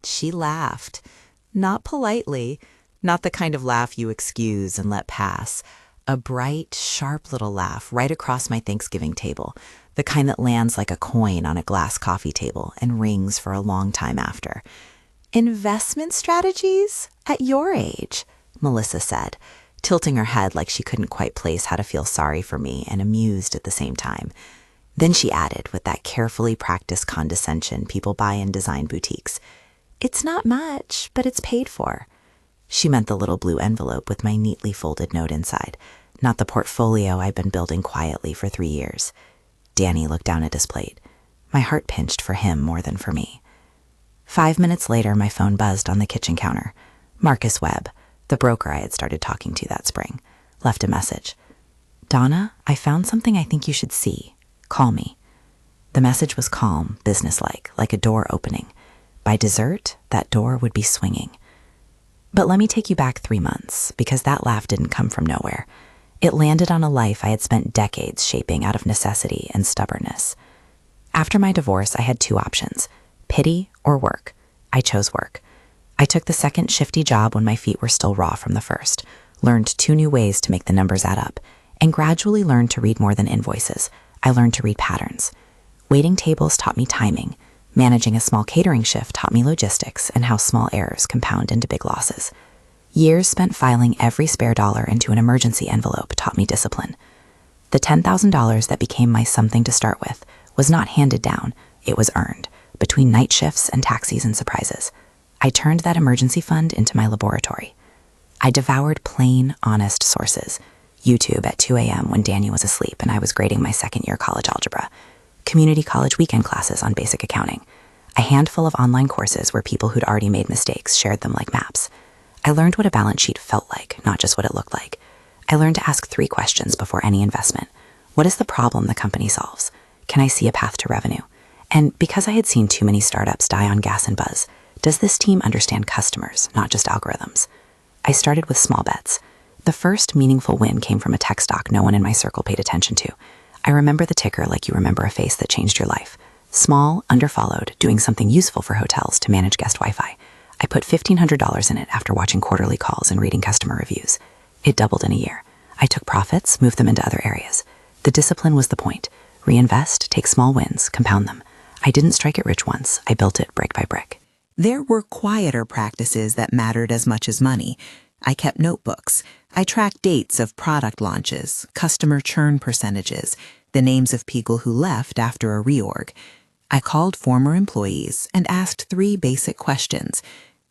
She laughed. Not politely, not the kind of laugh you excuse and let pass. A bright, sharp little laugh right across my Thanksgiving table, the kind that lands like a coin on a glass coffee table and rings for a long time after. Investment strategies? At your age, Melissa said, tilting her head like she couldn't quite place how to feel sorry for me and amused at the same time. Then she added, with that carefully practiced condescension people buy in design boutiques, "It's not much, but it's paid for." She meant the little blue envelope with my neatly folded note inside, not the portfolio I'd been building quietly for 3 years. Danny looked down at his plate. My heart pinched for him more than for me. 5 minutes later, my phone buzzed on the kitchen counter. Marcus Webb, the broker I had started talking to that spring, left a message. "Donna, I found something I think you should see. Call me." The message was calm, businesslike, like a door opening. By dessert, that door would be swinging. But let me take you back 3 months, because that laugh didn't come from nowhere. It landed on a life I had spent decades shaping out of necessity and stubbornness. After my divorce, I had 2 options, pity or work. I chose work. I took the second shifty job when my feet were still raw from the first, learned 2 new ways to make the numbers add up, and gradually learned to read more than invoices. I learned to read patterns. Waiting tables taught me timing. Managing a small catering shift taught me logistics and how small errors compound into big losses. Years spent filing every spare dollar into an emergency envelope taught me discipline. The $10,000 that became my something to start with was not handed down, it was earned, between night shifts and taxis and surprises. I turned that emergency fund into my laboratory. I devoured plain, honest sources. YouTube at 2 a.m. when Danny was asleep and I was grading my second-year college algebra. Community college weekend classes on basic accounting. A handful of online courses where people who'd already made mistakes shared them like maps. I learned what a balance sheet felt like, not just what it looked like. I learned to ask 3 questions before any investment. What is the problem the company solves? Can I see a path to revenue? And because I had seen too many startups die on gas and buzz, does this team understand customers, not just algorithms? I started with small bets. The first meaningful win came from a tech stock no one in my circle paid attention to. I remember the ticker like you remember a face that changed your life. Small, underfollowed, doing something useful for hotels to manage guest Wi-Fi. I put $1,500 in it after watching quarterly calls and reading customer reviews. It doubled in a year. I took profits, moved them into other areas. The discipline was the point. Reinvest, take small wins, compound them. I didn't strike it rich once. I built it brick by brick. There were quieter practices that mattered as much as money. I kept notebooks. I tracked dates of product launches, customer churn percentages, the names of people who left after a reorg. I called former employees and asked 3 basic questions.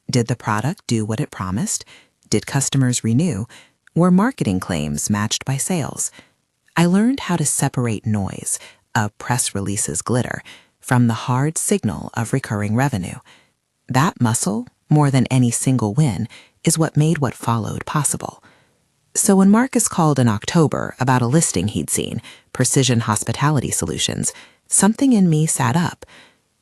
Did the product do what it promised? Did customers renew? Were marketing claims matched by sales? I learned how to separate noise, a press release's glitter, from the hard signal of recurring revenue. That muscle, more than any single win, is what made what followed possible. So when Marcus called in October about a listing he'd seen, Precision Hospitality Solutions, something in me sat up.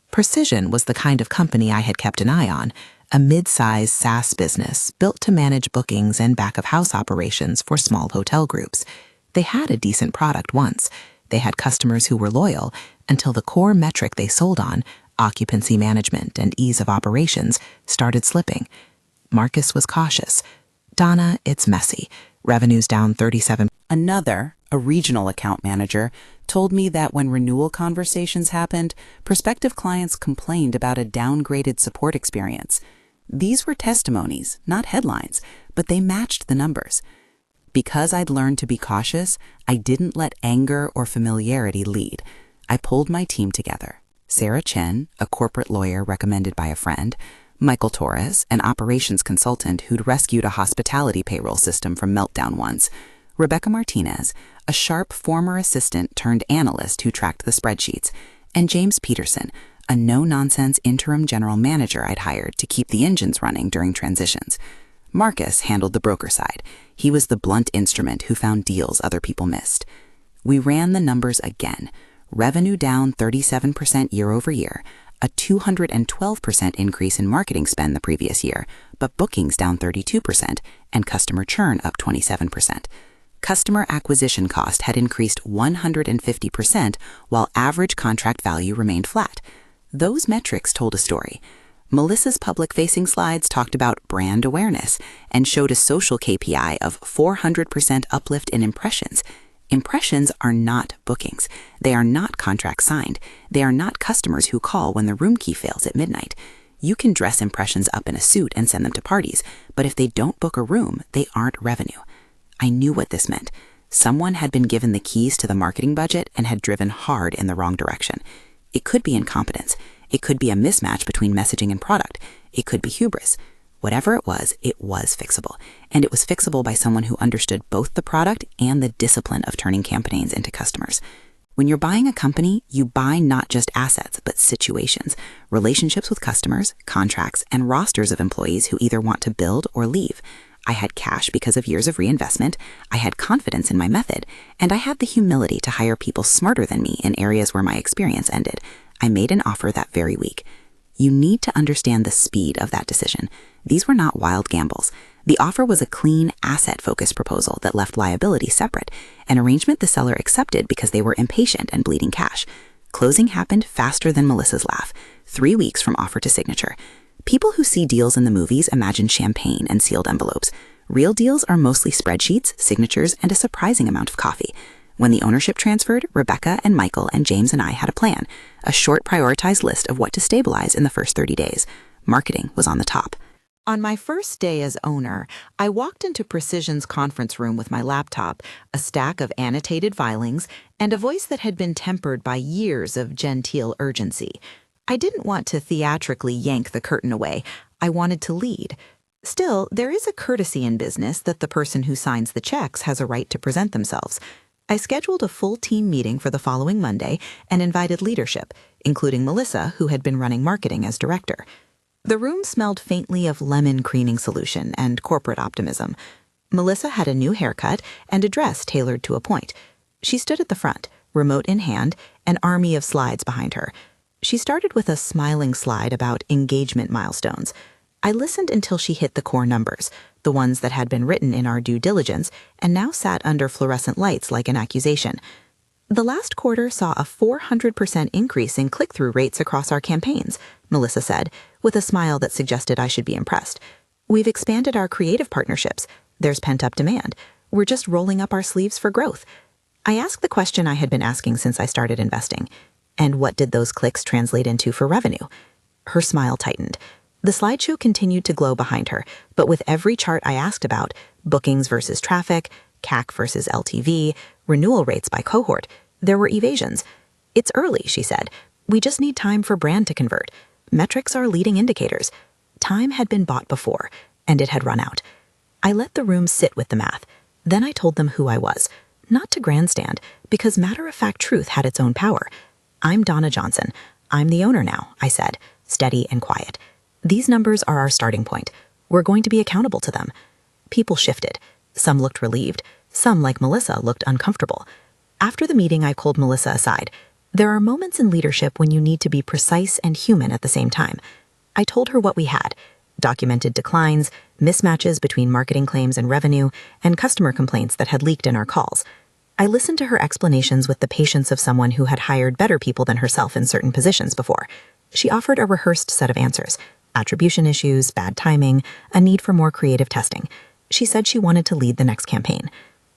Precision was the kind of company I had kept an eye on, a mid-sized SaaS business built to manage bookings and back-of-house operations for small hotel groups. They had a decent product once. They had customers who were loyal until the core metric they sold on, occupancy management and ease of operations, started slipping. Marcus was cautious. "Donna, it's messy. Revenue's down 37%. Another, a regional account manager, told me that when renewal conversations happened, prospective clients complained about a downgraded support experience. These were testimonies, not headlines, but they matched the numbers. Because I'd learned to be cautious, I didn't let anger or familiarity lead. I pulled my team together. Sarah Chen, a corporate lawyer recommended by a friend, Michael Torres, an operations consultant who'd rescued a hospitality payroll system from meltdown once, Rebecca Martinez, a sharp former assistant turned analyst who tracked the spreadsheets, and James Peterson, a no-nonsense interim general manager I'd hired to keep the engines running during transitions. Marcus handled the broker side. He was the blunt instrument who found deals other people missed. We ran the numbers again. Revenue down 37% year over year, a 212% increase in marketing spend the previous year, but bookings down 32% and customer churn up 27%. Customer acquisition cost had increased 150% while average contract value remained flat. Those metrics told a story. Melissa's public-facing slides talked about brand awareness and showed a social KPI of 400% uplift in impressions. Impressions are not bookings. They are not contracts signed. They are not customers who call when the room key fails at midnight. You can dress impressions up in a suit and send them to parties, but if they don't book a room, they aren't revenue. I knew what this meant. Someone had been given the keys to the marketing budget and had driven hard in the wrong direction. It could be incompetence. It could be a mismatch between messaging and product. It could be hubris. Whatever it was fixable. And it was fixable by someone who understood both the product and the discipline of turning campaigns into customers. When you're buying a company, you buy not just assets, but situations, relationships with customers, contracts, and rosters of employees who either want to build or leave. I had cash because of years of reinvestment, I had confidence in my method, and I had the humility to hire people smarter than me in areas where my experience ended. I made an offer that very week. You need to understand the speed of that decision. These were not wild gambles. The offer was a clean, asset-focused proposal that left liability separate, an arrangement the seller accepted because they were impatient and bleeding cash. Closing happened faster than Melissa's laugh, 3 weeks from offer to signature. People who see deals in the movies imagine champagne and sealed envelopes. Real deals are mostly spreadsheets, signatures, and a surprising amount of coffee. When the ownership transferred, Rebecca and Michael and James and I had a plan, a short prioritized list of what to stabilize in the first 30 days. Marketing was on the top. On my first day as owner, I walked into Precision's conference room with my laptop, a stack of annotated filings, and a voice that had been tempered by years of genteel urgency. I didn't want to theatrically yank the curtain away. I wanted to lead. Still, there is a courtesy in business that the person who signs the checks has a right to present themselves. I scheduled a full team meeting for the following Monday and invited leadership, including Melissa, who had been running marketing as director. The room smelled faintly of lemon cleaning solution and corporate optimism. Melissa had a new haircut and a dress tailored to a point. She stood at the front, remote in hand, an army of slides behind her. She started with a smiling slide about engagement milestones. I listened until she hit the core numbers, the ones that had been written in our due diligence and now sat under fluorescent lights like an accusation. The last quarter saw a 400% increase in click-through rates across our campaigns, Melissa said, with a smile that suggested I should be impressed. We've expanded our creative partnerships. There's pent-up demand. We're just rolling up our sleeves for growth. I asked the question I had been asking since I started investing. And what did those clicks translate into for revenue? Her smile tightened. The slideshow continued to glow behind her, but with every chart I asked about, bookings versus traffic, CAC versus LTV, renewal rates by cohort, there were evasions. It's early, she said. We just need time for brand to convert. Metrics are leading indicators. Time had been bought before, and it had run out. I let the room sit with the math. Then I told them who I was. Not to grandstand, because matter-of-fact truth had its own power. I'm Donna Johnson. I'm the owner now, I said, steady and quiet. These numbers are our starting point. We're going to be accountable to them. People shifted. Some looked relieved. Some, like Melissa, looked uncomfortable. After the meeting, I pulled Melissa aside. There are moments in leadership when you need to be precise and human at the same time. I told her what we had: documented declines, mismatches between marketing claims and revenue, and customer complaints that had leaked in our calls. I listened to her explanations with the patience of someone who had hired better people than herself in certain positions before. She offered a rehearsed set of answers: attribution issues, bad timing, a need for more creative testing. She said she wanted to lead the next campaign.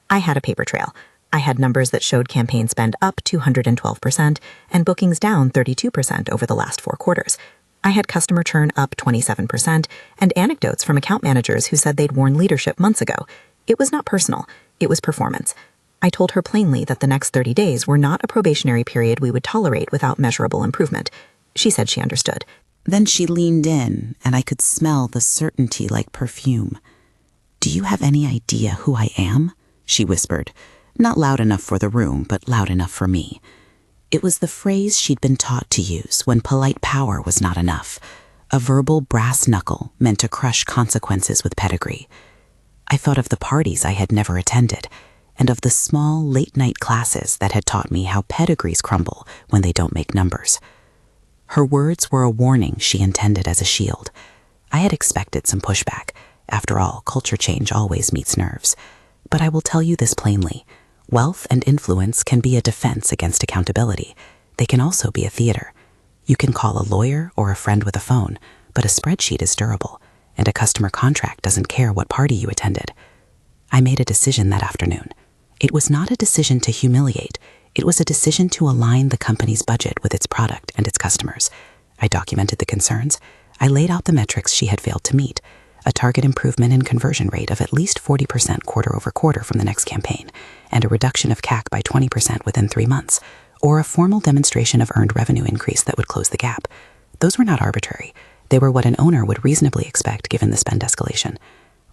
I had a paper trail. I had numbers that showed campaign spend up 212% and bookings down 32% over the last 4 quarters. I had customer churn up 27% and anecdotes from account managers who said they'd worn leadership months ago. It was not personal. It was performance. I told her plainly that the next 30 days were not a probationary period we would tolerate without measurable improvement. She said she understood. Then she leaned in, and I could smell the certainty like perfume. "Do you have any idea who I am?" she whispered, not loud enough for the room, but loud enough for me. It was the phrase she'd been taught to use when polite power was not enough, a verbal brass knuckle meant to crush consequences with pedigree. I thought of the parties I had never attended, and of the small late-night classes that had taught me how pedigrees crumble when they don't make numbers. Her words were a warning she intended as a shield. I had expected some pushback. After all, culture change always meets nerves. But I will tell you this plainly. Wealth and influence can be a defense against accountability. They can also be a theater. You can call a lawyer or a friend with a phone, but a spreadsheet is durable, and a customer contract doesn't care what party you attended. I made a decision that afternoon. It was not a decision to humiliate. It was a decision to align the company's budget with its product and its customers. I documented the concerns. I laid out the metrics she had failed to meet, a target improvement in conversion rate of at least 40% quarter over quarter from the next campaign, and a reduction of CAC by 20% within 3 months, or a formal demonstration of earned revenue increase that would close the gap. Those were not arbitrary. They were what an owner would reasonably expect given the spend escalation.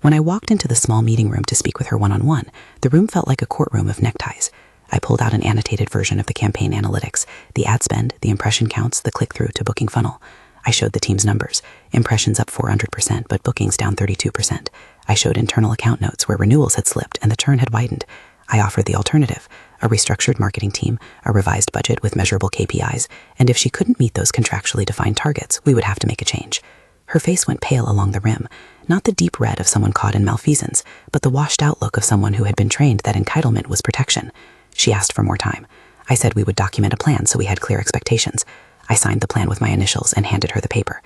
When I walked into the small meeting room to speak with her one-on-one, the room felt like a courtroom of neckties. I pulled out an annotated version of the campaign analytics, the ad spend, the impression counts, the click-through to booking funnel. I showed the team's numbers, impressions up 400%, but bookings down 32%. I showed internal account notes where renewals had slipped and the churn had widened. I offered the alternative, a restructured marketing team, a revised budget with measurable KPIs, and if she couldn't meet those contractually defined targets, we would have to make a change. Her face went pale along the rim, not the deep red of someone caught in malfeasance, but the washed-out look of someone who had been trained that entitlement was protection. She asked for more time. I said we would document a plan so we had clear expectations. I signed the plan with my initials and handed her the paper.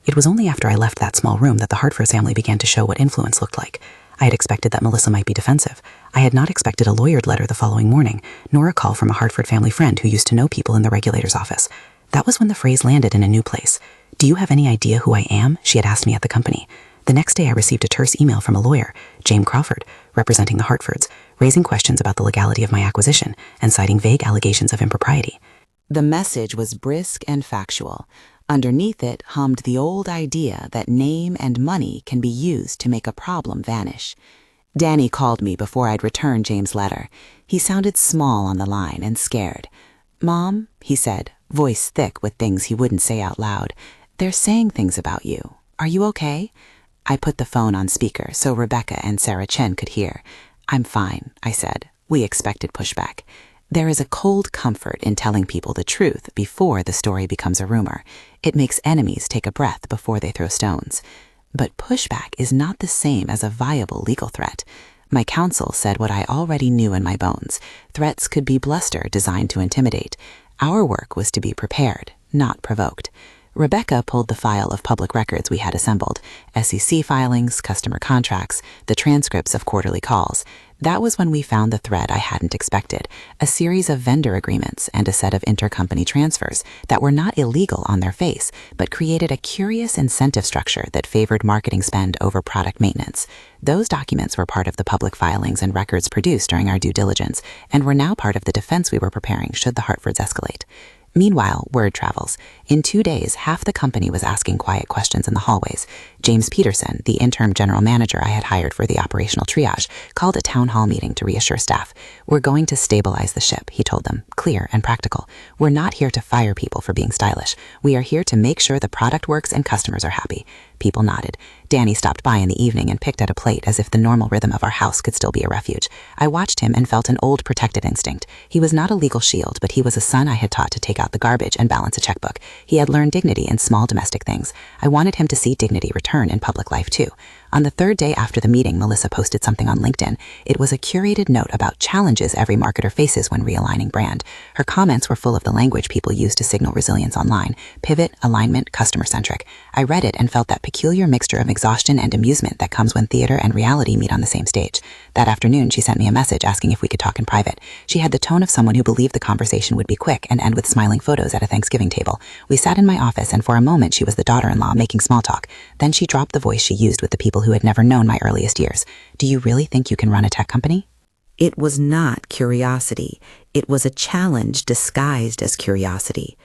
It was only after I left that small room that the Hartford family began to show what influence looked like. I had expected that Melissa might be defensive. I had not expected a lawyered letter the following morning, nor a call from a Hartford family friend who used to know people in the regulator's office. That was when the phrase landed in a new place. "Do you have any idea who I am?" she had asked me at the company. The next day I received a terse email from a lawyer, James Crawford, representing the Hartfords, raising questions about the legality of my acquisition and citing vague allegations of impropriety. The message was brisk and factual. Underneath it hummed the old idea that name and money can be used to make a problem vanish. Danny called me before I'd returned James' letter. He sounded small on the line and scared. "Mom," he said, voice thick with things he wouldn't say out loud, "they're saying things about you. Are you okay?" I put the phone on speaker so Rebecca and Sarah Chen could hear. "I'm fine," I said. We expected pushback. There is a cold comfort in telling people the truth before the story becomes a rumor. It makes enemies take a breath before they throw stones. But pushback is not the same as a viable legal threat. My counsel said what I already knew in my bones. Threats could be bluster designed to intimidate. Our work was to be prepared, not provoked. Rebecca pulled the file of public records we had assembled, SEC filings, customer contracts, the transcripts of quarterly calls. That was when we found the thread I hadn't expected, a series of vendor agreements and a set of intercompany transfers that were not illegal on their face, but created a curious incentive structure that favored marketing spend over product maintenance. Those documents were part of the public filings and records produced during our due diligence, and were now part of the defense we were preparing should the Hartfords escalate. Meanwhile, word travels. In 2 days, half the company was asking quiet questions in the hallways. James Peterson, the interim general manager I had hired for the operational triage, called a town hall meeting to reassure staff. "We're going to stabilize the ship," he told them, clear and practical. "We're not here to fire people for being stylish. We are here to make sure the product works and customers are happy." People nodded. Danny stopped by in the evening and picked at a plate as if the normal rhythm of our house could still be a refuge. I watched him and felt an old protected instinct. He was not a legal shield, but he was a son I had taught to take out the garbage and balance a checkbook. He had learned dignity in small domestic things. I wanted him to see dignity return in public life too. On the 3rd day after the meeting, Melissa posted something on LinkedIn. It was a curated note about challenges every marketer faces when realigning brand. Her comments were full of the language people use to signal resilience online: pivot, alignment, customer-centric. I read it and felt that peculiar mixture of exhaustion and amusement that comes when theater and reality meet on the same stage. That afternoon, she sent me a message asking if we could talk in private. She had the tone of someone who believed the conversation would be quick and end with smiling photos at a Thanksgiving table. We sat in my office, and for a moment she was the daughter-in-law making small talk. Then she dropped the voice she used with the people who had never known my earliest years. "Do you really think you can run a tech company?" It was not curiosity. It was a challenge disguised as curiosity.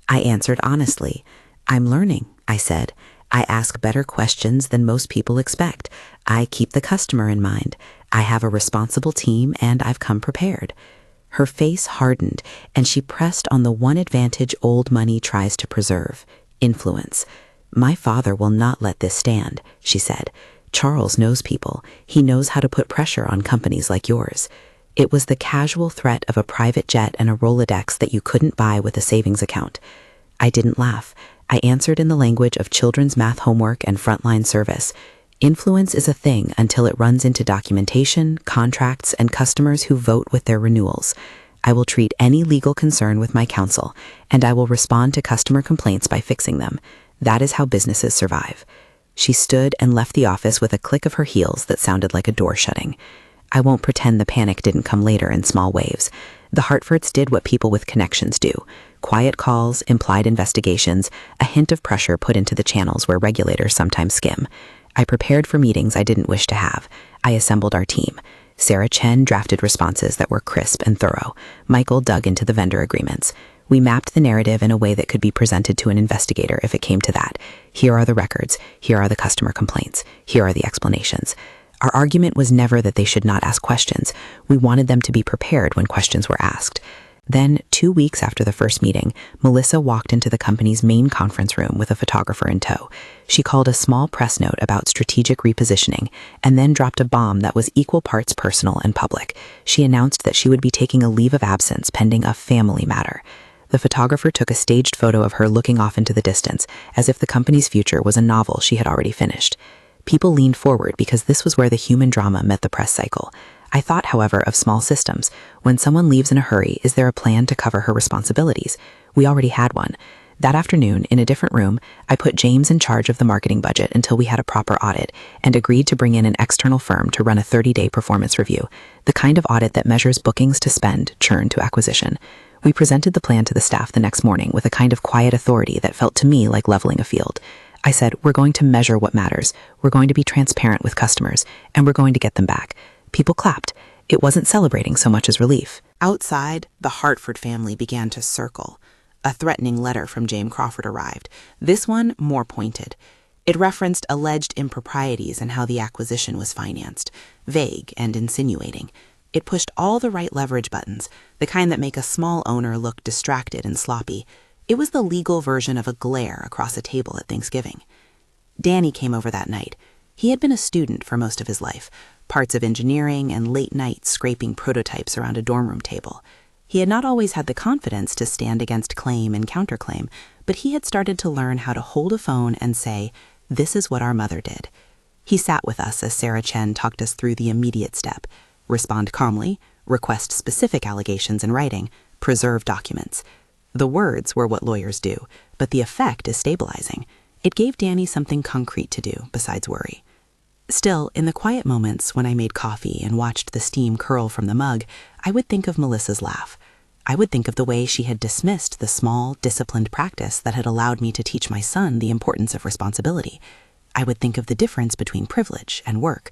I answered honestly. "I'm learning," I said. "I ask better questions than most people expect. I keep the customer in mind. I have a responsible team, and I've come prepared." Her face hardened, and she pressed on the one advantage old money tries to preserve: influence. "My father will not let this stand," she said. "Charles knows people. He knows how to put pressure on companies like yours." It was the casual threat of a private jet and a Rolodex that you couldn't buy with a savings account. I didn't laugh. I answered in the language of children's math homework and frontline service. Influence is a thing until it runs into documentation, contracts, and customers who vote with their renewals. I will treat any legal concern with my counsel, and I will respond to customer complaints by fixing them. That is how businesses survive. She stood and left the office with a click of her heels that sounded like a door shutting. I won't pretend the panic didn't come later in small waves. The Hartfords did what people with connections do. Quiet calls, implied investigations, a hint of pressure put into the channels where regulators sometimes skim. I prepared for meetings I didn't wish to have. I assembled our team. Sarah Chen drafted responses that were crisp and thorough. Michael dug into the vendor agreements. We mapped the narrative in a way that could be presented to an investigator if it came to that. Here are the records. Here are the customer complaints. Here are the explanations. Our argument was never that they should not ask questions. We wanted them to be prepared when questions were asked. Then, 2 weeks after the first meeting, Melissa walked into the company's main conference room with a photographer in tow. She called a small press note about strategic repositioning and then dropped a bomb that was equal parts personal and public. She announced that she would be taking a leave of absence pending a family matter. The photographer took a staged photo of her looking off into the distance, as if the company's future was a novel she had already finished. People leaned forward because this was where the human drama met the press cycle. I thought, however, of small systems. When someone leaves in a hurry, is there a plan to cover her responsibilities? We already had one. That afternoon, in a different room, I put James in charge of the marketing budget until we had a proper audit and agreed to bring in an external firm to run a 30-day performance review, the kind of audit that measures bookings to spend, churn to acquisition. We presented the plan to the staff the next morning with a kind of quiet authority that felt to me like leveling a field. I said, we're going to measure what matters, we're going to be transparent with customers, and we're going to get them back. People clapped. It wasn't celebrating so much as relief. Outside, the Hartford family began to circle. A threatening letter from James Crawford arrived, this one more pointed. It referenced alleged improprieties and how the acquisition was financed, vague and insinuating. It pushed all the right leverage buttons, the kind that make a small owner look distracted and sloppy. It was the legal version of a glare across a table at Thanksgiving. Danny came over that night. He had been a student for most of his life, parts of engineering and late nights scraping prototypes around a dorm room table. He had not always had the confidence to stand against claim and counterclaim, but he had started to learn how to hold a phone and say, "This is what our mother did." He sat with us as Sarah Chen talked us through the immediate step. Respond calmly, request specific allegations in writing, preserve documents. The words were what lawyers do, but the effect is stabilizing. It gave Danny something concrete to do besides worry. Still, in the quiet moments when I made coffee and watched the steam curl from the mug, I would think of Melissa's laugh. I would think of the way she had dismissed the small, disciplined practice that had allowed me to teach my son the importance of responsibility. I would think of the difference between privilege and work.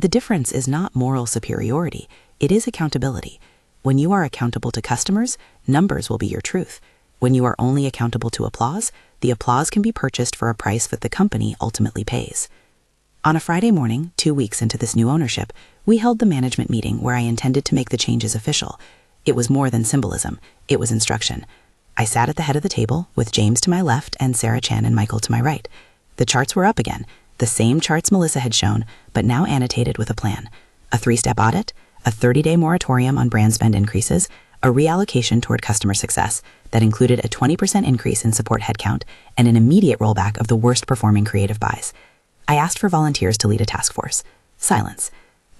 The difference is not moral superiority, it is accountability. When you are accountable to customers, numbers will be your truth. When you are only accountable to applause, the applause can be purchased for a price that the company ultimately pays. On a Friday morning, 2 weeks into this new ownership, we held the management meeting where I intended to make the changes official. It was more than symbolism, it was instruction. I sat at the head of the table, with James to my left and Sarah Chen and Michael to my right. The charts were up again, the same charts Melissa had shown, but now annotated with a plan. A 3-step audit, a 30-day moratorium on brand spend increases, a reallocation toward customer success that included a 20% increase in support headcount and an immediate rollback of the worst-performing creative buys. I asked for volunteers to lead a task force. Silence.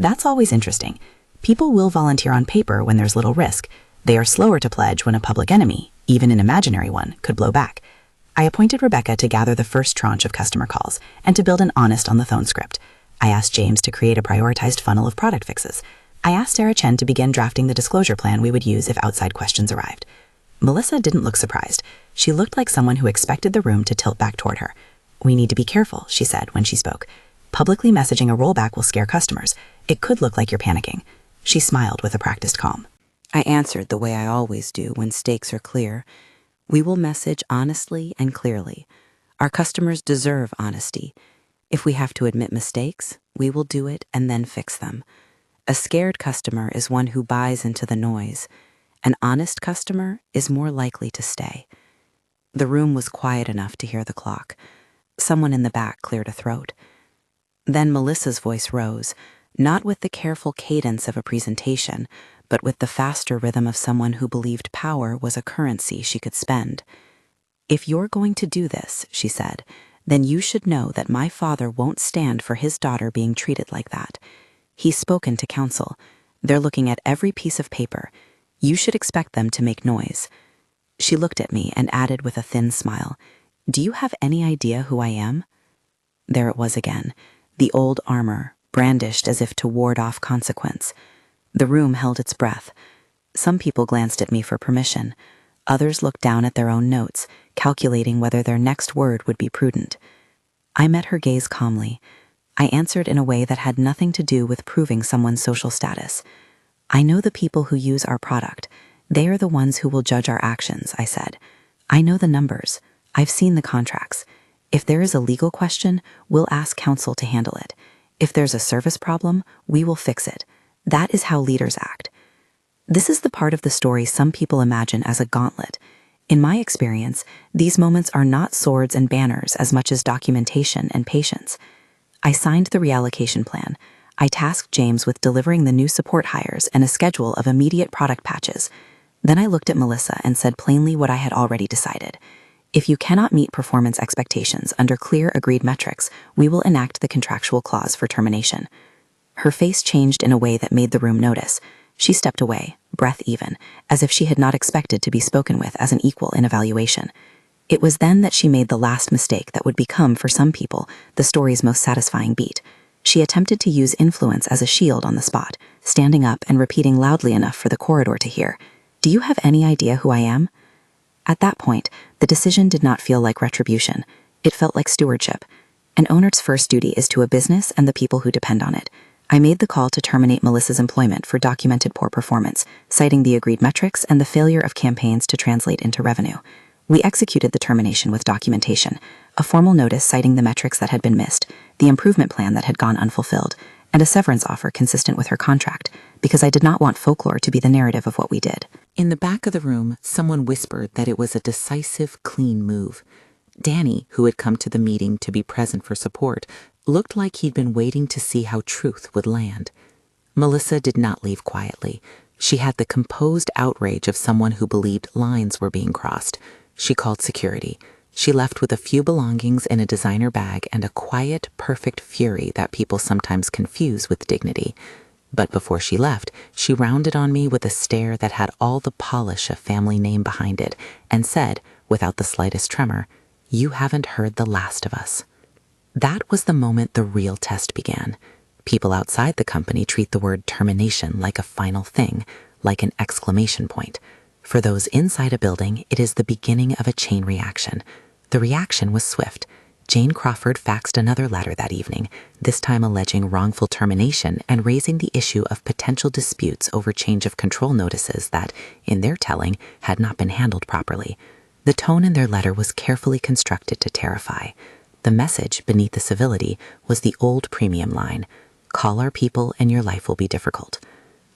That's always interesting. People will volunteer on paper when there's little risk. They are slower to pledge when a public enemy, even an imaginary one, could blow back. I appointed Rebecca to gather the first tranche of customer calls and to build an honest on-the-phone script. I asked James to create a prioritized funnel of product fixes. I asked Sarah Chen to begin drafting the disclosure plan we would use if outside questions arrived. Melissa didn't look surprised. She looked like someone who expected the room to tilt back toward her. "We need to be careful," she said when she spoke. "Publicly messaging a rollback will scare customers. It could look like you're panicking." She smiled with a practiced calm. I answered the way I always do when stakes are clear. We will message honestly and clearly. Our customers deserve honesty. If we have to admit mistakes, we will do it and then fix them. A scared customer is one who buys into the noise. An honest customer is more likely to stay. The room was quiet enough to hear the clock. Someone in the back cleared a throat. Then Melissa's voice rose, not with the careful cadence of a presentation, but with the faster rhythm of someone who believed power was a currency she could spend. "If you're going to do this," she said, "then you should know that my father won't stand for his daughter being treated like that. He's spoken to counsel. They're looking at every piece of paper. You should expect them to make noise." She looked at me and added with a thin smile, Do you have any idea who I am? There it was again, the old armor, brandished as if to ward off consequence. The room held its breath. Some people glanced at me for permission. Others looked down at their own notes, calculating whether their next word would be prudent. I met her gaze calmly. I answered in a way that had nothing to do with proving someone's social status. I know the people who use our product. They are the ones who will judge our actions, I said. I know the numbers. I've seen the contracts. If there is a legal question, we'll ask counsel to handle it. If there's a service problem, we will fix it. That is how leaders act. This is the part of the story some people imagine as a gauntlet. In my experience, these moments are not swords and banners as much as documentation and patience. I signed the reallocation plan. I tasked James with delivering the new support hires and a schedule of immediate product patches. Then I looked at Melissa and said plainly what I had already decided. If you cannot meet performance expectations under clear agreed metrics, we will enact the contractual clause for termination. Her face changed in a way that made the room notice. She stepped away, breath even, as if she had not expected to be spoken with as an equal in evaluation. It was then that she made the last mistake that would become, for some people, the story's most satisfying beat. She attempted to use influence as a shield on the spot, standing up and repeating loudly enough for the corridor to hear, "Do you have any idea who I am?" At that point, the decision did not feel like retribution. It felt like stewardship. An owner's first duty is to a business and the people who depend on it. I made the call to terminate Melissa's employment for documented poor performance, citing the agreed metrics and the failure of campaigns to translate into revenue. We executed the termination with documentation, a formal notice citing the metrics that had been missed, the improvement plan that had gone unfulfilled, and a severance offer consistent with her contract, because I did not want folklore to be the narrative of what we did. In the back of the room, someone whispered that it was a decisive, clean move. Danny, who had come to the meeting to be present for support, looked like he'd been waiting to see how truth would land. Melissa did not leave quietly. She had the composed outrage of someone who believed lines were being crossed. She called security. She left with a few belongings in a designer bag and a quiet, perfect fury that people sometimes confuse with dignity. But before she left, she rounded on me with a stare that had all the polish of family name behind it and said, without the slightest tremor, "You haven't heard the last of us." That was the moment the real test began. People outside the company treat the word termination like a final thing, like an exclamation point. For those inside a building, it is the beginning of a chain reaction. The reaction was swift. Jane Crawford faxed another letter that evening, this time alleging wrongful termination and raising the issue of potential disputes over change of control notices that, in their telling, had not been handled properly. The tone in their letter was carefully constructed to terrify. The message, beneath the civility, was the old premium line, "Call our people and your life will be difficult."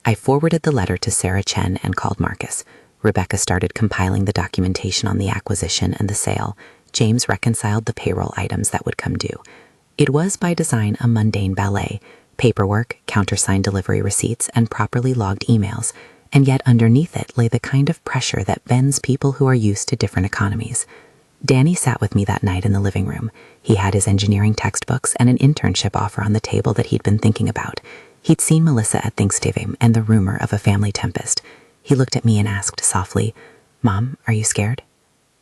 I forwarded the letter to Sarah Chen and called Marcus. Rebecca started compiling the documentation on the acquisition and the sale. James reconciled the payroll items that would come due. It was by design a mundane ballet, paperwork, countersigned delivery receipts, and properly logged emails, and yet underneath it lay the kind of pressure that bends people who are used to different economies. Danny sat with me that night in the living room. He had his engineering textbooks and an internship offer on the table that he'd been thinking about. He'd seen Melissa at Thanksgiving and the rumor of a family tempest. He looked at me and asked softly, "Mom, are you scared?"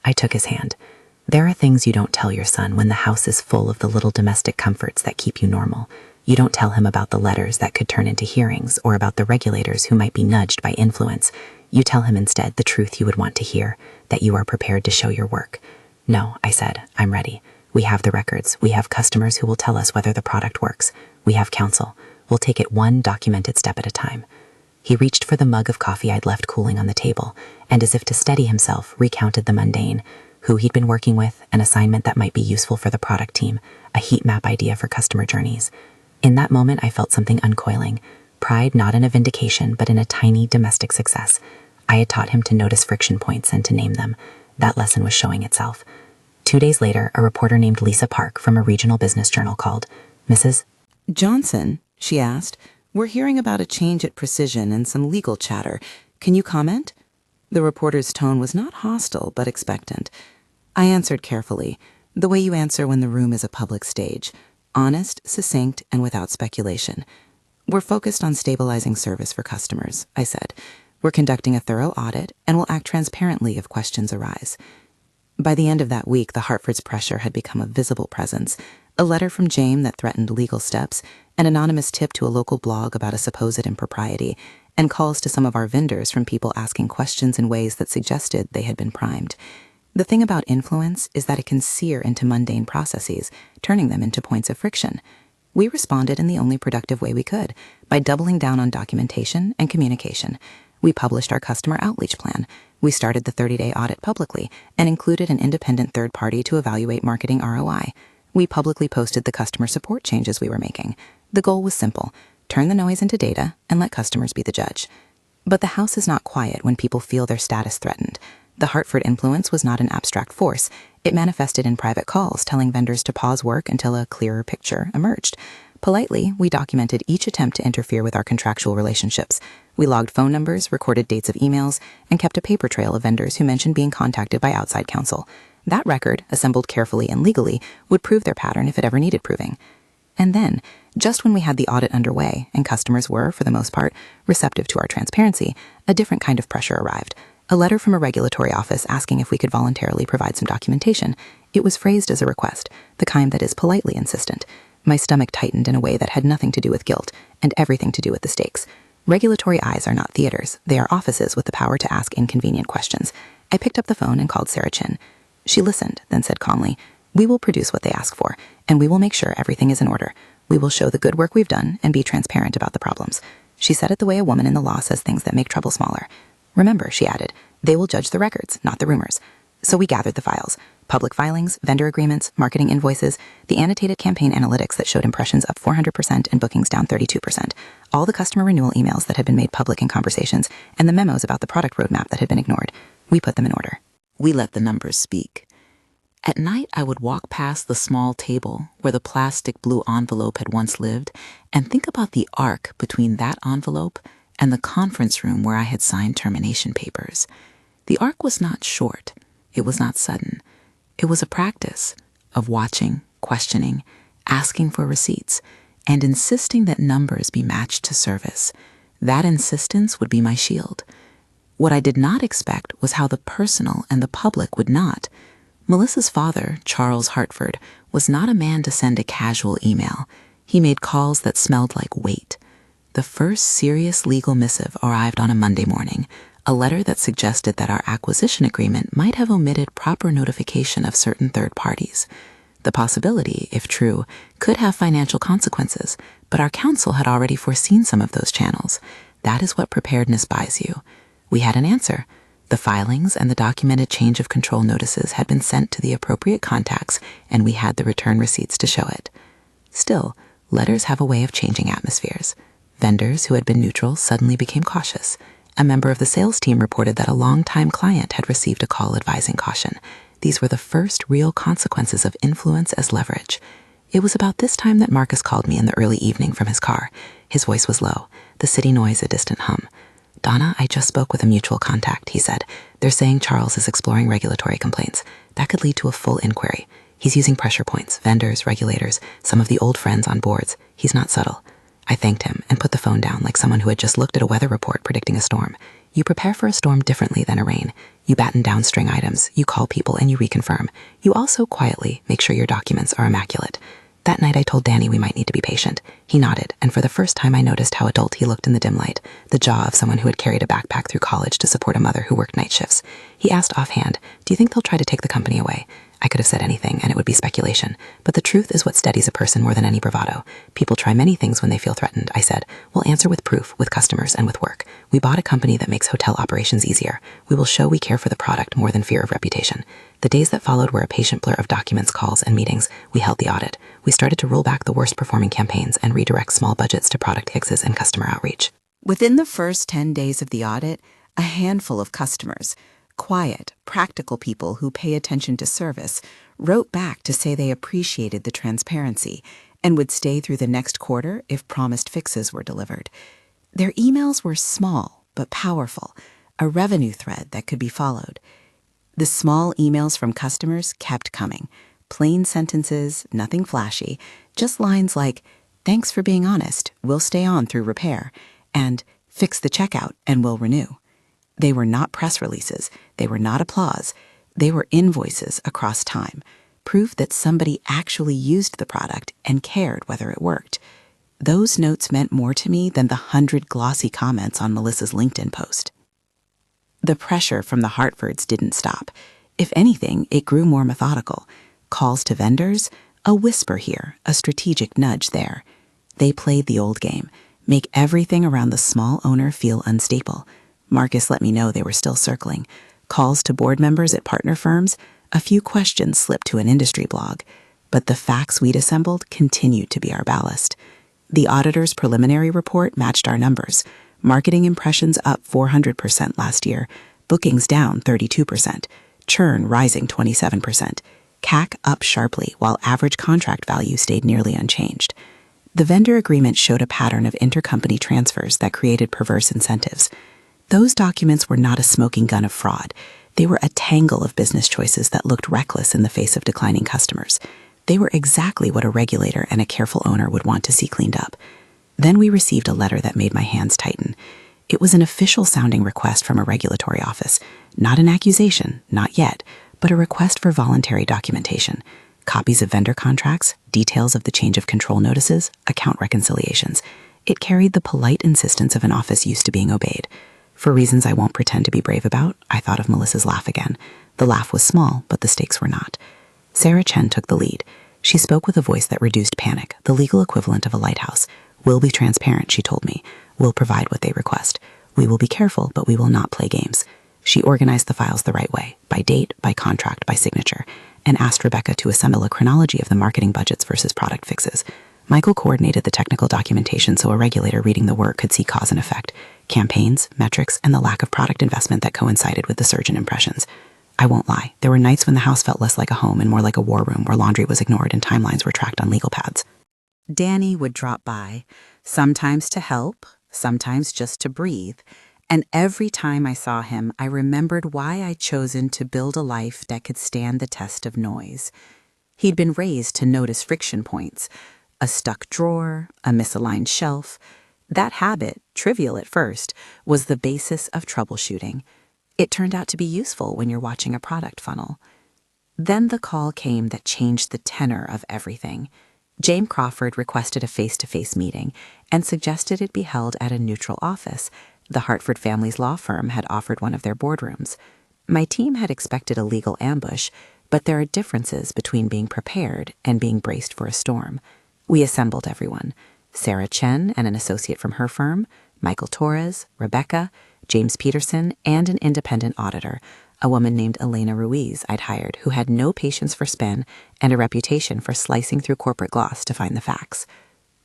I took his hand. There are things you don't tell your son when the house is full of the little domestic comforts that keep you normal. You don't tell him about the letters that could turn into hearings or about the regulators who might be nudged by influence. You tell him instead the truth you would want to hear, that you are prepared to show your work. "No," I said, "I'm ready. We have the records. We have customers who will tell us whether the product works. We have counsel. We'll take it one documented step at a time." He reached for the mug of coffee I'd left cooling on the table, and as if to steady himself, recounted the mundane, who he'd been working with, an assignment that might be useful for the product team, a heat map idea for customer journeys. In that moment, I felt something uncoiling, pride not in a vindication, but in a tiny domestic success. I had taught him to notice friction points and to name them. That lesson was showing itself. 2 days later, a reporter named Lisa Park from a regional business journal called. "Mrs. Johnson," she asked, "we're hearing about a change at Precision and some legal chatter. Can you comment?" The reporter's tone was not hostile, but expectant. I answered carefully, the way you answer when the room is a public stage. Honest, succinct, and without speculation. "We're focused on stabilizing service for customers," I said. "We're conducting a thorough audit and will act transparently if questions arise." By the end of that week, the Hartford's pressure had become a visible presence. A letter from Jane that threatened legal steps, an anonymous tip to a local blog about a supposed impropriety, and calls to some of our vendors from people asking questions in ways that suggested they had been primed. The thing about influence is that it can sear into mundane processes, turning them into points of friction. We responded in the only productive way we could, by doubling down on documentation and communication. We published our customer outreach plan. We started the 30-day audit publicly and included an independent third party to evaluate marketing ROI. We publicly posted the customer support changes we were making. The goal was simple: turn the noise into data and let customers be the judge. But the house is not quiet when people feel their status threatened. The Hartford influence was not an abstract force. It manifested in private calls telling vendors to pause work until a clearer picture emerged. Politely, we documented each attempt to interfere with our contractual relationships. We logged phone numbers, recorded dates of emails, and kept a paper trail of vendors who mentioned being contacted by outside counsel. That record, assembled carefully and legally, would prove their pattern if it ever needed proving. And then, just when we had the audit underway and customers were, for the most part, receptive to our transparency, a different kind of pressure arrived. A letter from a regulatory office asking if we could voluntarily provide some documentation. It was phrased as a request, the kind that is politely insistent. My stomach tightened in a way that had nothing to do with guilt and everything to do with the stakes. Regulatory eyes are not theaters. They are offices with the power to ask inconvenient questions. I picked up the phone and called Sarah Chin. She listened, then said calmly, "We will produce what they ask for, and we will make sure everything is in order. We will show the good work we've done and be transparent about the problems." She said it the way a woman in the law says things that make trouble smaller. "Remember," she added, "they will judge the records, not the rumors." So we gathered the files: public filings, vendor agreements, marketing invoices, the annotated campaign analytics that showed impressions up 400% and bookings down 32%, all the customer renewal emails that had been made public in conversations, and the memos about the product roadmap that had been ignored. We put them in order. We let the numbers speak. At night, I would walk past the small table where the plastic blue envelope had once lived and think about the arc between that envelope and the conference room where I had signed termination papers. The arc was not short. It was not sudden. It was a practice of watching, questioning, asking for receipts, and insisting that numbers be matched to service. That insistence would be my shield. What I did not expect was how the personal and the public would not. Melissa's father, Charles Hartford, was not a man to send a casual email. He made calls that smelled like weight. The first serious legal missive arrived on a Monday morning, a letter that suggested that our acquisition agreement might have omitted proper notification of certain third parties. The possibility, if true, could have financial consequences, but our counsel had already foreseen some of those channels. That is what preparedness buys you. We had an answer. The filings and the documented change of control notices had been sent to the appropriate contacts, and we had the return receipts to show it. Still, letters have a way of changing atmospheres. Vendors who had been neutral suddenly became cautious. A member of the sales team reported that a longtime client had received a call advising caution. These were the first real consequences of influence as leverage. It was about this time that Marcus called me in the early evening from his car. His voice was low, the city noise a distant hum. "Donna, I just spoke with a mutual contact," he said. "They're saying Charles is exploring regulatory complaints. That could lead to a full inquiry. He's using pressure points, vendors, regulators, some of the old friends on boards. He's not subtle." I thanked him and put the phone down like someone who had just looked at a weather report predicting a storm. You prepare for a storm differently than a rain. You batten down string items, you call people, and you reconfirm. You also quietly make sure your documents are immaculate. That night I told Danny we might need to be patient. He nodded, and for the first time I noticed how adult he looked in the dim light, the jaw of someone who had carried a backpack through college to support a mother who worked night shifts. He asked offhand, "Do you think they'll try to take the company away?" I could have said anything, and it would be speculation. But the truth is what steadies a person more than any bravado. People try many things when they feel threatened, I said. We'll answer with proof, with customers, and with work. We bought a company that makes hotel operations easier. We will show we care for the product more than fear of reputation. The days that followed were a patient blur of documents, calls, and meetings. We held the audit. We started to roll back the worst performing campaigns and redirect small budgets to product fixes and customer outreach. Within the first 10 days of the audit, a handful of customers, quiet, practical people who pay attention to service, wrote back to say they appreciated the transparency and would stay through the next quarter if promised fixes were delivered. Their emails were small but powerful, a revenue thread that could be followed. The small emails from customers kept coming. Plain sentences, nothing flashy, just lines like, "Thanks for being honest, we'll stay on through repair," and "Fix the checkout and we'll renew." They were not press releases. They were not applause. They were invoices across time, proof that somebody actually used the product and cared whether it worked. Those notes meant more to me than the 100 glossy comments on Melissa's LinkedIn post. The pressure from the Hartfords didn't stop. If anything, it grew more methodical. Calls to vendors, a whisper here, a strategic nudge there. They played the old game, make everything around the small owner feel unstable. Marcus let me know they were still circling. Calls to board members at partner firms, a few questions slipped to an industry blog. But the facts we'd assembled continued to be our ballast. The auditor's preliminary report matched our numbers. Marketing impressions up 400% last year, bookings down 32%, churn rising 27%, CAC up sharply while average contract value stayed nearly unchanged. The vendor agreement showed a pattern of intercompany transfers that created perverse incentives. Those documents were not a smoking gun of fraud. They were a tangle of business choices that looked reckless in the face of declining customers. They were exactly what a regulator and a careful owner would want to see cleaned up. Then we received a letter that made my hands tighten. It was an official-sounding request from a regulatory office. Not an accusation, not yet, but a request for voluntary documentation. Copies of vendor contracts, details of the change of control notices, account reconciliations. It carried the polite insistence of an office used to being obeyed. For reasons I won't pretend to be brave about, I thought of Melissa's laugh again. The laugh was small, but the stakes were not. Sarah Chen took the lead. She spoke with a voice that reduced panic, the legal equivalent of a lighthouse. We'll be transparent, she told me. We'll provide what they request. We will be careful, but we will not play games. She organized the files the right way, by date, by contract, by signature, and asked Rebecca to assemble a chronology of the marketing budgets versus product fixes. Michael coordinated the technical documentation so a regulator reading the work could see cause and effect, campaigns, metrics, and the lack of product investment that coincided with the surge in impressions. I won't lie, there were nights when the house felt less like a home and more like a war room where laundry was ignored and timelines were tracked on legal pads. Danny would drop by, sometimes to help, sometimes just to breathe, and every time I saw him, I remembered why I'd chosen to build a life that could stand the test of noise. He'd been raised to notice friction points, a stuck drawer, a misaligned shelf. That habit, trivial at first, was the basis of troubleshooting. It turned out to be useful when you're watching a product funnel. Then the call came that changed the tenor of everything. James Crawford requested a face-to-face meeting and suggested it be held at a neutral office. The Hartford family's law firm had offered one of their boardrooms. My team had expected a legal ambush, but there are differences between being prepared and being braced for a storm. We assembled everyone. Sarah Chen and an associate from her firm, Michael Torres, Rebecca, James Peterson, and an independent auditor, a woman named Elena Ruiz I'd hired who had no patience for spin and a reputation for slicing through corporate gloss to find the facts.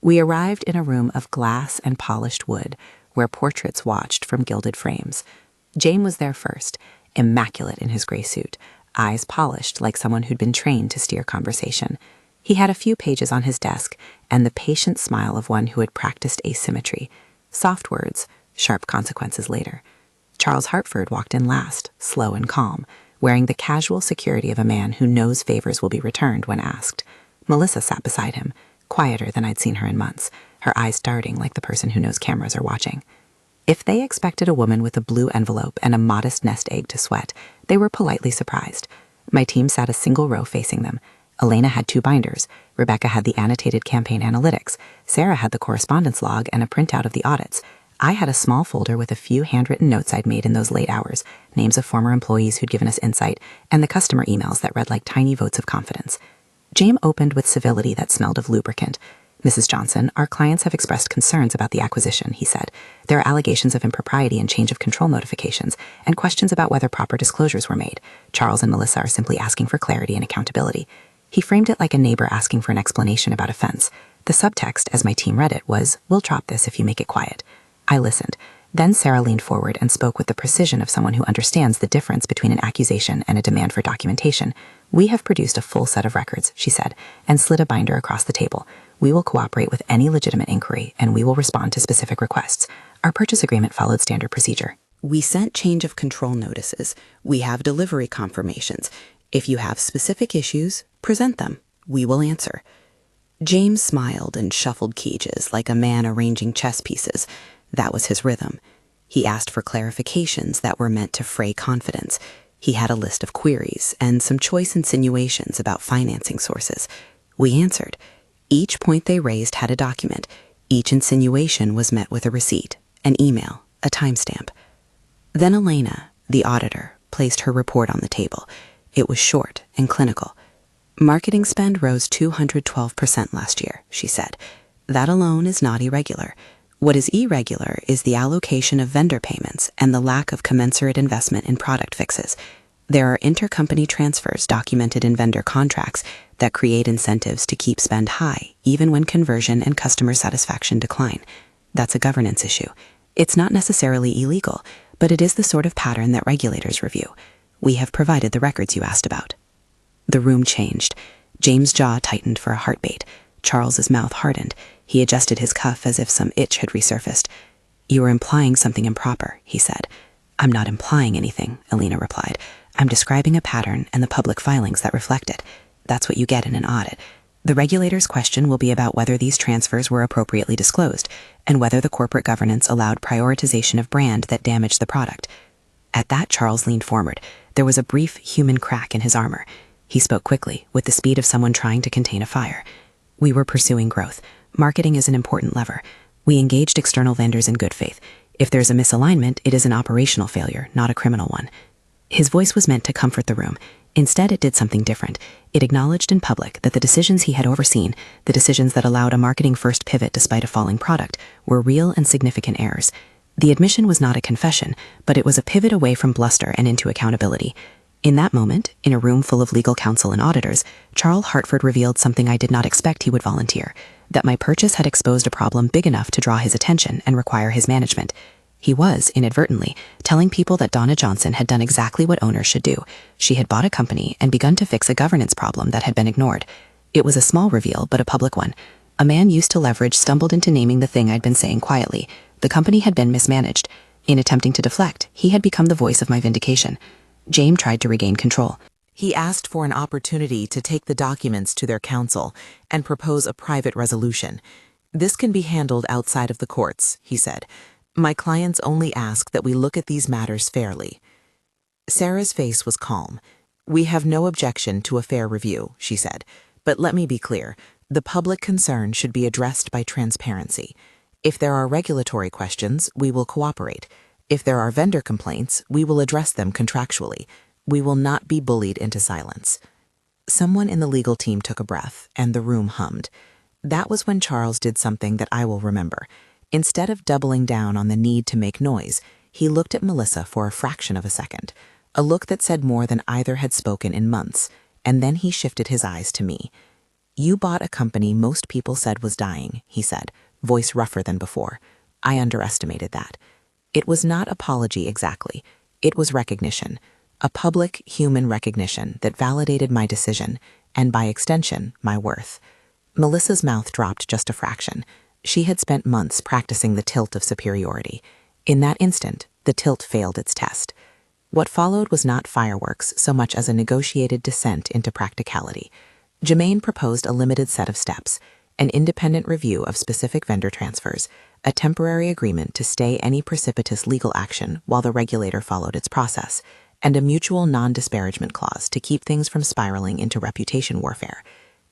We arrived in a room of glass and polished wood where portraits watched from gilded frames. James was there first, immaculate in his gray suit, eyes polished like someone who'd been trained to steer conversation. He had a few pages on his desk and the patient smile of one who had practiced asymmetry. Soft words, sharp consequences later. Charles Hartford walked in last, slow and calm, wearing the casual security of a man who knows favors will be returned when asked. Melissa sat beside him, quieter than I'd seen her in months, her eyes darting like the person who knows cameras are watching. If they expected a woman with a blue envelope and a modest nest egg to sweat, they were politely surprised. My team sat a single row facing them. Elena had 2 binders. Rebecca had the annotated campaign analytics. Sarah had the correspondence log and a printout of the audits. I had a small folder with a few handwritten notes I'd made in those late hours, names of former employees who'd given us insight, and the customer emails that read like tiny votes of confidence. James opened with civility that smelled of lubricant. Mrs. Johnson, our clients have expressed concerns about the acquisition, he said. There are allegations of impropriety and change of control notifications, and questions about whether proper disclosures were made. Charles and Melissa are simply asking for clarity and accountability. He framed it like a neighbor asking for an explanation about a fence. The subtext, as my team read it, was, "We'll drop this if you make it quiet." I listened. Then Sarah leaned forward and spoke with the precision of someone who understands the difference between an accusation and a demand for documentation. "We have produced a full set of records," she said, and slid a binder across the table. "We will cooperate with any legitimate inquiry, and we will respond to specific requests." Our purchase agreement followed standard procedure. "We sent change of control notices. We have delivery confirmations. If you have specific issues, present them. We will answer." James smiled and shuffled cages like a man arranging chess pieces. That was his rhythm. He asked for clarifications that were meant to fray confidence. He had a list of queries and some choice insinuations about financing sources. We answered. Each point they raised had a document. Each insinuation was met with a receipt, an email, a timestamp. Then Elena, the auditor, placed her report on the table. It was short and clinical. Marketing spend rose 212% last year, she said. That alone is not irregular. What is irregular is the allocation of vendor payments and the lack of commensurate investment in product fixes. There are intercompany transfers documented in vendor contracts that create incentives to keep spend high, even when conversion and customer satisfaction decline. That's a governance issue. It's not necessarily illegal, but it is the sort of pattern that regulators review. We have provided the records you asked about. The room changed. James' jaw tightened for a heartbeat. Charles's mouth hardened. He adjusted his cuff as if some itch had resurfaced. You are implying something improper, he said. I'm not implying anything, Elena replied. I'm describing a pattern and the public filings that reflect it. That's what you get in an audit. The regulator's question will be about whether these transfers were appropriately disclosed and whether the corporate governance allowed prioritization of brand that damaged the product. At that, Charles leaned forward. There was a brief human crack in his armor. He spoke quickly, with the speed of someone trying to contain a fire. We were pursuing growth. Marketing is an important lever. We engaged external vendors in good faith. If there's a misalignment, it is an operational failure, not a criminal one. His voice was meant to comfort the room. Instead, it did something different. It acknowledged in public that the decisions he had overseen, the decisions that allowed a marketing-first pivot despite a falling product, were real and significant errors. The admission was not a confession, but it was a pivot away from bluster and into accountability. In that moment, in a room full of legal counsel and auditors, Charles Hartford revealed something I did not expect he would volunteer, that my purchase had exposed a problem big enough to draw his attention and require his management. He was, inadvertently, telling people that Donna Johnson had done exactly what owners should do. She had bought a company and begun to fix a governance problem that had been ignored. It was a small reveal, but a public one. A man used to leverage stumbled into naming the thing I'd been saying quietly. The company had been mismanaged. In attempting to deflect, he had become the voice of my vindication. James tried to regain control. He asked for an opportunity to take the documents to their counsel and propose a private resolution. This can be handled outside of the courts, he said. My clients only ask that we look at these matters fairly. Sarah's face was calm. We have no objection to a fair review, she said. But let me be clear, the public concern should be addressed by transparency. If there are regulatory questions, we will cooperate. If there are vendor complaints, we will address them contractually. We will not be bullied into silence. Someone in the legal team took a breath, and the room hummed. That was when Charles did something that I will remember. Instead of doubling down on the need to make noise, he looked at Melissa for a fraction of a second, a look that said more than either had spoken in months, and then he shifted his eyes to me. You bought a company most people said was dying, he said, voice rougher than before. I underestimated that. It was not apology exactly. It was recognition, a public human recognition that validated my decision, and by extension, my worth. Melissa's mouth dropped just a fraction. She had spent months practicing the tilt of superiority. In that instant, the tilt failed its test. What followed was not fireworks so much as a negotiated descent into practicality. Jermaine proposed a limited set of steps, an independent review of specific vendor transfers, a temporary agreement to stay any precipitous legal action while the regulator followed its process, and a mutual non-disparagement clause to keep things from spiraling into reputation warfare.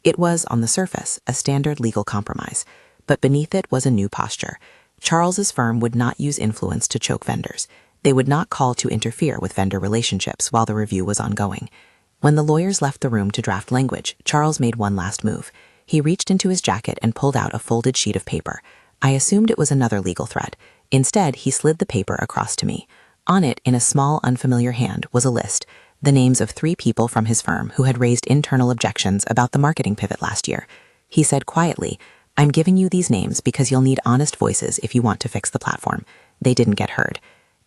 It was, on the surface, a standard legal compromise, but beneath it was a new posture. Charles's firm would not use influence to choke vendors. They would not call to interfere with vendor relationships while the review was ongoing. When the lawyers left the room to draft language, Charles made one last move. He reached into his jacket and pulled out a folded sheet of paper. I assumed it was another legal thread. Instead, he slid the paper across to me. On it, in a small, unfamiliar hand, was a list, the names of 3 people from his firm who had raised internal objections about the marketing pivot last year. He said quietly, I'm giving you these names because you'll need honest voices if you want to fix the platform. They didn't get heard.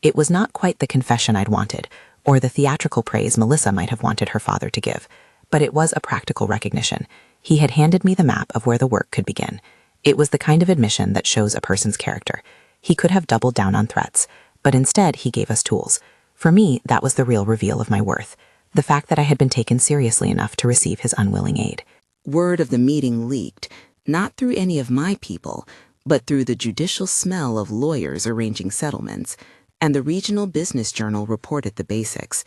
It was not quite the confession I'd wanted, or the theatrical praise Melissa might have wanted her father to give, but it was a practical recognition. He had handed me the map of where the work could begin. It was the kind of admission that shows a person's character. He could have doubled down on threats, but instead he gave us tools. For me, that was the real reveal of my worth, the fact that I had been taken seriously enough to receive his unwilling aid. Word of the meeting leaked, not through any of my people, but through the judicial smell of lawyers arranging settlements, and the Regional Business Journal reported the basics.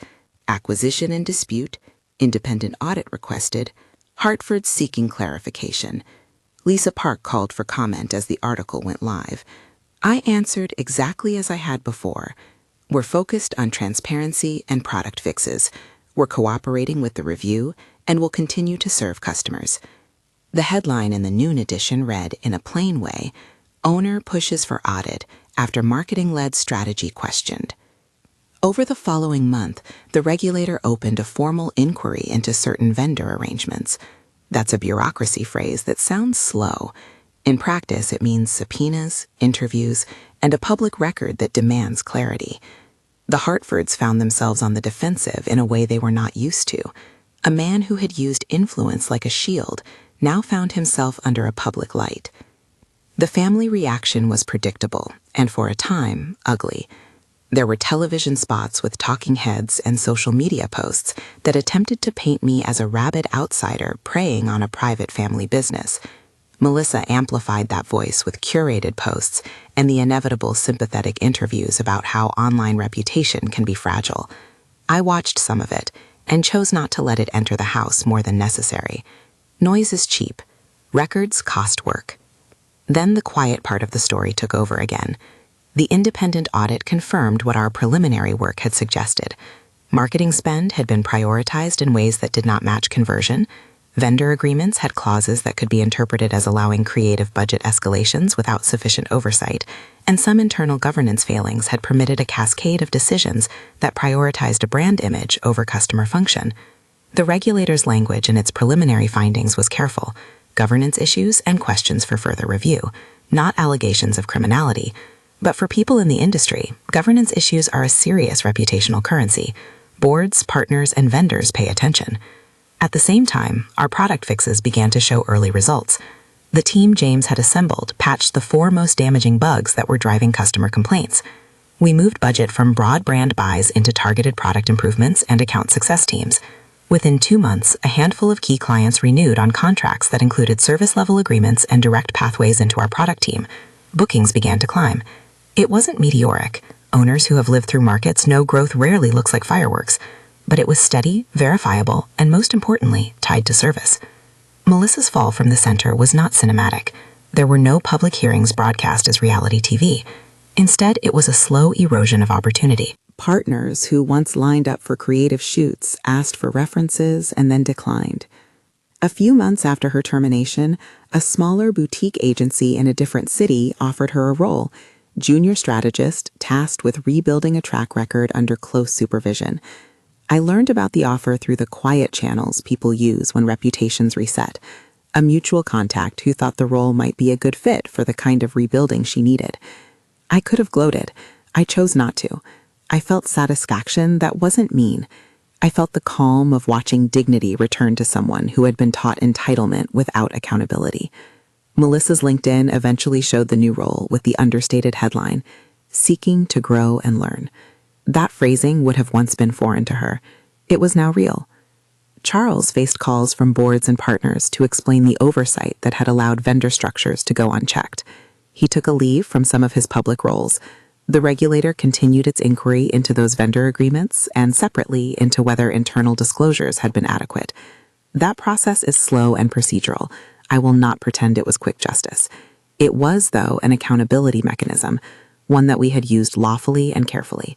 Acquisition in dispute, independent audit requested, Hartford seeking clarification. Lisa Park called for comment as the article went live. I answered exactly as I had before. We're focused on transparency and product fixes. We're cooperating with the review and will continue to serve customers. The headline in the noon edition read, in a plain way, Owner pushes for audit after marketing-led strategy questioned. Over the following month, the regulator opened a formal inquiry into certain vendor arrangements. That's a bureaucracy phrase that sounds slow. In practice, it means subpoenas, interviews, and a public record that demands clarity. The Hartfords found themselves on the defensive in a way they were not used to. A man who had used influence like a shield now found himself under a public light. The family reaction was predictable, and for a time, ugly. There were television spots with talking heads and social media posts that attempted to paint me as a rabid outsider preying on a private family business. Melissa amplified that voice with curated posts and the inevitable sympathetic interviews about how online reputation can be fragile. I watched some of it and chose not to let it enter the house more than necessary. Noise is cheap. Records cost work. Then the quiet part of the story took over again. The independent audit confirmed what our preliminary work had suggested. Marketing spend had been prioritized in ways that did not match conversion. Vendor agreements had clauses that could be interpreted as allowing creative budget escalations without sufficient oversight, and some internal governance failings had permitted a cascade of decisions that prioritized a brand image over customer function. The regulator's language in its preliminary findings was careful: governance issues and questions for further review, not allegations of criminality. But for people in the industry, governance issues are a serious reputational currency. Boards, partners, and vendors pay attention. At the same time, our product fixes began to show early results. The team James had assembled patched the 4 most damaging bugs that were driving customer complaints. We moved budget from broad brand buys into targeted product improvements and account success teams. Within 2 months, a handful of key clients renewed on contracts that included service-level agreements and direct pathways into our product team. Bookings began to climb. It wasn't meteoric. Owners who have lived through markets know growth rarely looks like fireworks. But it was steady, verifiable, and most importantly, tied to service. Melissa's fall from the center was not cinematic. There were no public hearings broadcast as reality TV. Instead, it was a slow erosion of opportunity. Partners who once lined up for creative shoots asked for references and then declined. A few months after her termination, a smaller boutique agency in a different city offered her a role: junior strategist tasked with rebuilding a track record under close supervision. I learned about the offer through the quiet channels people use when reputations reset. A mutual contact who thought the role might be a good fit for the kind of rebuilding she needed. I could have gloated. I chose not to. I felt satisfaction that wasn't mean. I felt the calm of watching dignity return to someone who had been taught entitlement without accountability. Melissa's LinkedIn eventually showed the new role with the understated headline, "Seeking to Grow and Learn." That phrasing would have once been foreign to her. It was now real. Charles faced calls from boards and partners to explain the oversight that had allowed vendor structures to go unchecked. He took a leave from some of his public roles. The regulator continued its inquiry into those vendor agreements and separately into whether internal disclosures had been adequate. That process is slow and procedural. I will not pretend it was quick justice. It was, though, an accountability mechanism, one that we had used lawfully and carefully.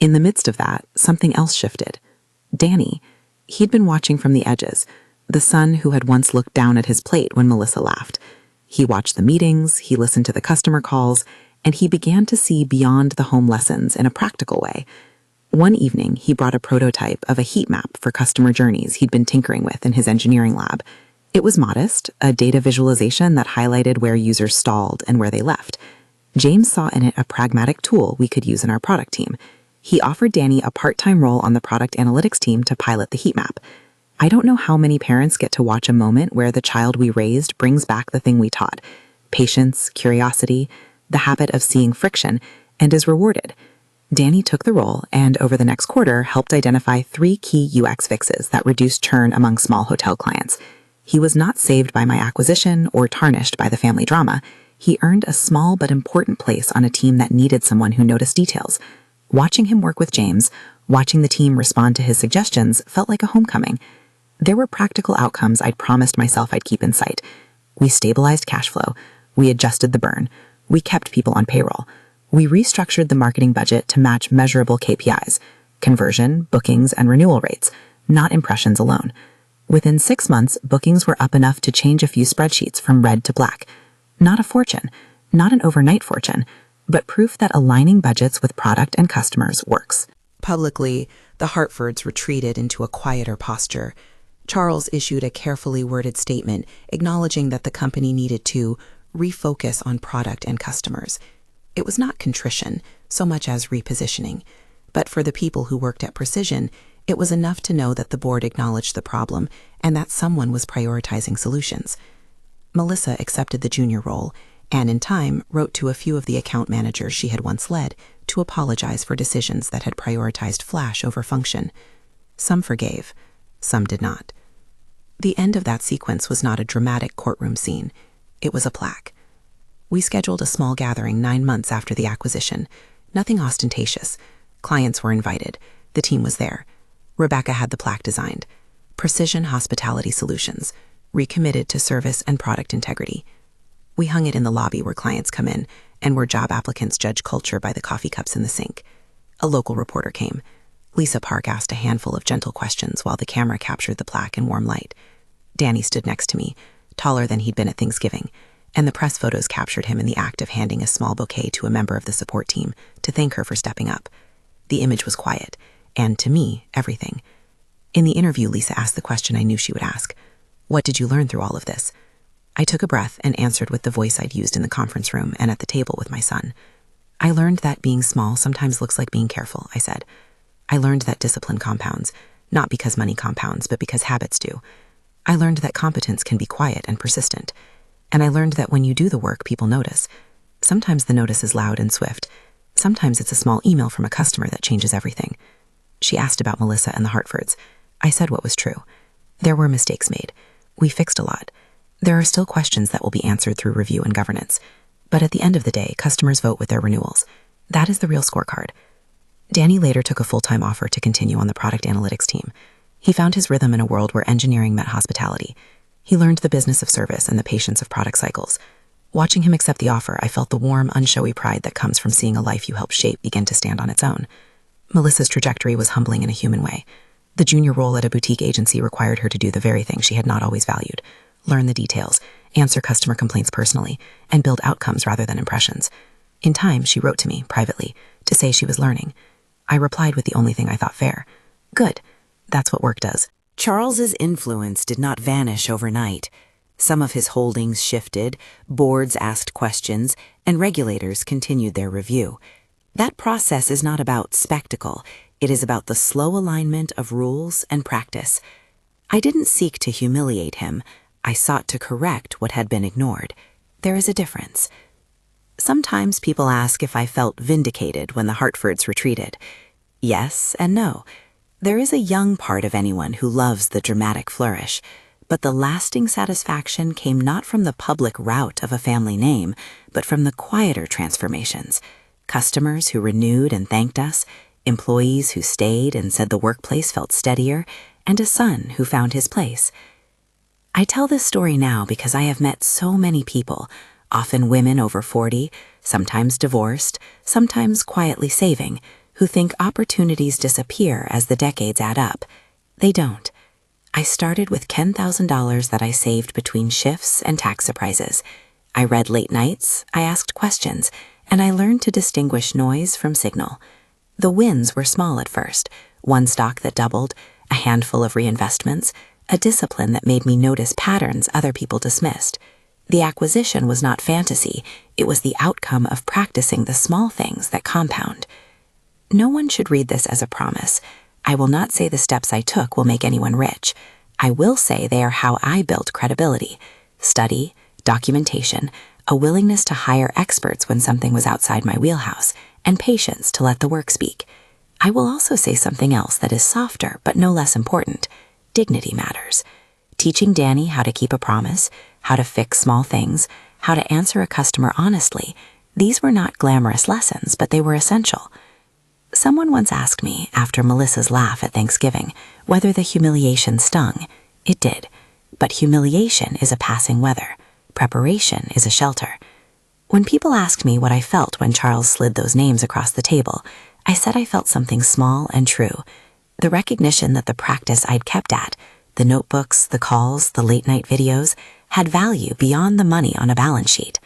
In the midst of that, something else shifted. Danny. He'd been watching from the edges, the son who had once looked down at his plate when Melissa laughed. He watched the meetings, he listened to the customer calls, and he began to see beyond the home lessons in a practical way. One evening, he brought a prototype of a heat map for customer journeys he'd been tinkering with in his engineering lab. It was modest, a data visualization that highlighted where users stalled and where they left. James saw in it a pragmatic tool we could use in our product team. He offered Danny a part-time role on the product analytics team to pilot the heat map. I don't know how many parents get to watch a moment where the child we raised brings back the thing we taught: patience, curiosity, the habit of seeing friction, and is rewarded. Danny took the role and over the next quarter helped identify 3 key UX fixes that reduced churn among small hotel clients. He was not saved by my acquisition or tarnished by the family drama. He earned a small but important place on a team that needed someone who noticed details. Watching him work with James, Watching the team respond to his suggestions felt like a homecoming. There were practical outcomes I'd promised myself I'd keep in sight. We stabilized cash flow. We adjusted the burn. We kept people on payroll. We restructured the marketing budget to match measurable KPIs, conversion, bookings, and renewal rates, not impressions alone. Within 6 months, bookings were up enough to change a few spreadsheets from red to black. Not a fortune, not an overnight fortune, but proof that aligning budgets with product and customers works. Publicly, the Hartfords retreated into a quieter posture. Charles issued a carefully worded statement acknowledging that the company needed to refocus on product and customers. It was not contrition, so much as repositioning. But for the people who worked at Precision, it was enough to know that the board acknowledged the problem and that someone was prioritizing solutions. Melissa accepted the junior role and, in time, wrote to a few of the account managers she had once led to apologize for decisions that had prioritized flash over function. Some forgave, some did not. The end of that sequence was not a dramatic courtroom scene. It was a plaque. We scheduled a small gathering 9 months after the acquisition. Nothing ostentatious. Clients were invited. The team was there. Rebecca had the plaque designed. Precision Hospitality Solutions, recommitted to service and product integrity. We hung it in the lobby where clients come in and where job applicants judge culture by the coffee cups in the sink. A local reporter came. Lisa Park asked a handful of gentle questions while the camera captured the plaque in warm light. Danny stood next to me, taller than he'd been at Thanksgiving, and the press photos captured him in the act of handing a small bouquet to a member of the support team to thank her for stepping up. The image was quiet, and to me, everything. In the interview, Lisa asked the question I knew she would ask. What did you learn through all of this? I took a breath and answered with the voice I'd used in the conference room and at the table with my son. I learned that being small sometimes looks like being careful, I said. I learned that discipline compounds, not because money compounds, but because habits do. I learned that competence can be quiet and persistent. And I learned that when you do the work, people notice. Sometimes the notice is loud and swift. Sometimes it's a small email from a customer that changes everything. She asked about Melissa and the Hartfords. I said what was true. There were mistakes made. We fixed a lot. There are still questions that will be answered through review and governance. But at the end of the day, customers vote with their renewals. That is the real scorecard. Danny later took a full-time offer to continue on the product analytics team. He found his rhythm in a world where engineering met hospitality. He learned the business of service and the patience of product cycles. Watching him accept the offer, I felt the warm, unshowy pride that comes from seeing a life you helped shape begin to stand on its own. Melissa's trajectory was humbling in a human way. The junior role at a boutique agency required her to do the very thing she had not always valued: learn the details, answer customer complaints personally, and build outcomes rather than impressions. In time, she wrote to me, privately, to say she was learning. I replied with the only thing I thought fair. Good. That's what work does. Charles's influence did not vanish overnight. Some of his holdings shifted, boards asked questions, and regulators continued their review. That process is not about spectacle. It is about the slow alignment of rules and practice. I didn't seek to humiliate him. I sought to correct what had been ignored. There is a difference. Sometimes people ask if I felt vindicated when the Hartfords retreated. Yes and no. There is a young part of anyone who loves the dramatic flourish, but the lasting satisfaction came not from the public rout of a family name, but from the quieter transformations. Customers who renewed and thanked us, employees who stayed and said the workplace felt steadier, and a son who found his place. I tell this story now because I have met so many people, often women over 40, sometimes divorced, sometimes quietly saving, who think opportunities disappear as the decades add up. They don't. I started with $10,000 that I saved between shifts and tax surprises. I read late nights, I asked questions, and I learned to distinguish noise from signal. The wins were small at first: one stock that doubled, a handful of reinvestments, a discipline that made me notice patterns other people dismissed. The acquisition was not fantasy, it was the outcome of practicing the small things that compound. No one should read this as a promise. I will not say the steps I took will make anyone rich. I will say they are how I built credibility: study, documentation, a willingness to hire experts when something was outside my wheelhouse, and patience to let the work speak. I will also say something else that is softer but no less important. Dignity matters. Teaching Danny how to keep a promise, how to fix small things, how to answer a customer honestly, these were not glamorous lessons, but they were essential. Someone once asked me, after Melissa's laugh at Thanksgiving, whether the humiliation stung. It did. But humiliation is a passing weather. Preparation is a shelter. When people asked me what I felt when Charles slid those names across the table, I said I felt something small and true. The recognition that the practice I'd kept at, the notebooks, the calls, the late-night videos, had value beyond the money on a balance sheet.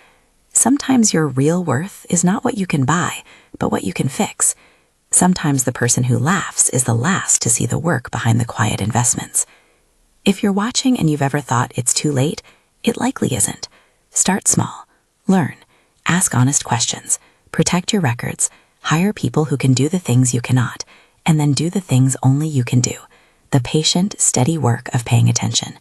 Sometimes your real worth is not what you can buy, but what you can fix. Sometimes the person who laughs is the last to see the work behind the quiet investments. If you're watching and you've ever thought it's too late, it likely isn't. Start small. Learn. Ask honest questions. Protect your records. Hire people who can do the things you cannot, and then do the things only you can do. The patient, steady work of paying attention.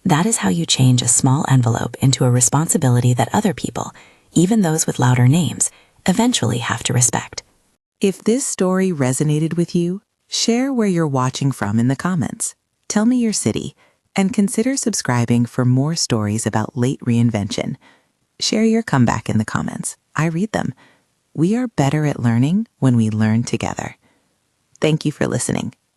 That is how you change a small envelope into a responsibility that other people, even those with louder names, eventually have to respect. If this story resonated with you, share where you're watching from in the comments. Tell me your city, and consider subscribing for more stories about late reinvention. Share your comeback in the comments. I read them. We are better at learning when we learn together. Thank you for listening.